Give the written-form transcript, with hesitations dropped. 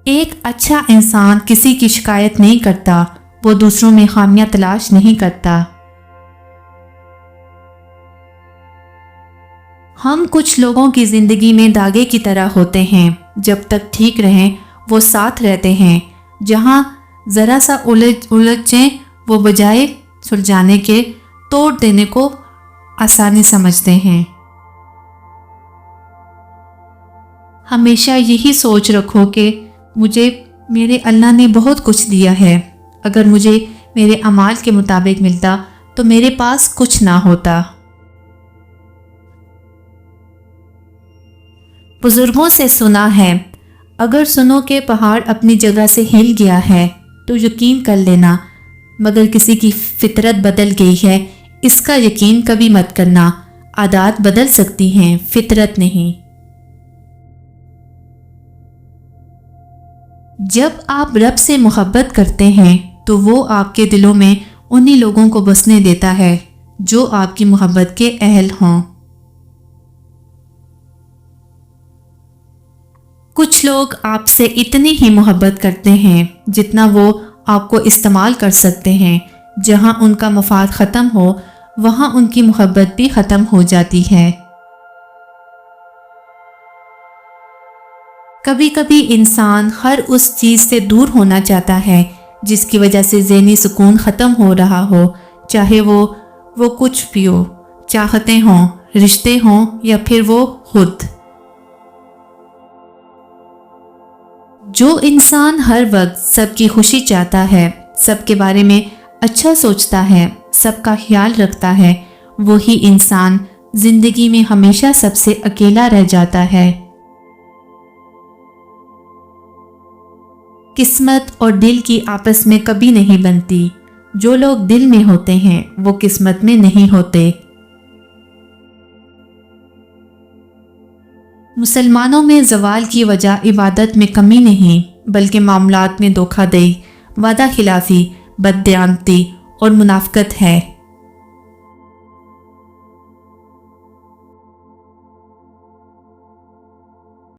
ایک اچھا انسان کسی کی شکایت نہیں کرتا، وہ دوسروں میں خامیاں تلاش نہیں کرتا۔ ہم کچھ لوگوں کی زندگی میں دھاگے کی طرح ہوتے ہیں، جب تک ٹھیک رہیں وہ ساتھ رہتے ہیں، جہاں ذرا سا الجھیں وہ بجائے سلجھانے کے توڑ دینے کو آسانی سمجھتے ہیں۔ ہمیشہ یہی سوچ رکھو کہ مجھے میرے اللہ نے بہت کچھ دیا ہے، اگر مجھے میرے اعمال کے مطابق ملتا تو میرے پاس کچھ نہ ہوتا۔ بزرگوں سے سنا ہے، اگر سنو کہ پہاڑ اپنی جگہ سے ہل گیا ہے تو یقین کر لینا، مگر کسی کی فطرت بدل گئی ہے اس کا یقین کبھی مت کرنا۔ عادات بدل سکتی ہیں، فطرت نہیں۔ جب آپ رب سے محبت کرتے ہیں تو وہ آپ کے دلوں میں انہی لوگوں کو بسنے دیتا ہے جو آپ کی محبت کے اہل ہوں۔ کچھ لوگ آپ سے اتنی ہی محبت کرتے ہیں جتنا وہ آپ کو استعمال کر سکتے ہیں، جہاں ان کا مفاد ختم ہو وہاں ان کی محبت بھی ختم ہو جاتی ہے۔ کبھی کبھی انسان ہر اس چیز سے دور ہونا چاہتا ہے جس کی وجہ سے ذہنی سکون ختم ہو رہا ہو، چاہے وہ کچھ بھی ہو، چاہتے ہوں، رشتے ہوں یا پھر وہ خود۔ جو انسان ہر وقت سب کی خوشی چاہتا ہے، سب کے بارے میں اچھا سوچتا ہے، سب کا خیال رکھتا ہے، وہی انسان زندگی میں ہمیشہ سب سے اکیلا رہ جاتا ہے۔ قسمت اور دل کی آپس میں کبھی نہیں بنتی، جو لوگ دل میں ہوتے ہیں وہ قسمت میں نہیں ہوتے۔ مسلمانوں میں زوال کی وجہ عبادت میں کمی نہیں بلکہ معاملات میں دھوکہ دہی، وعدہ خلافی، بددیانتی اور منافقت ہے۔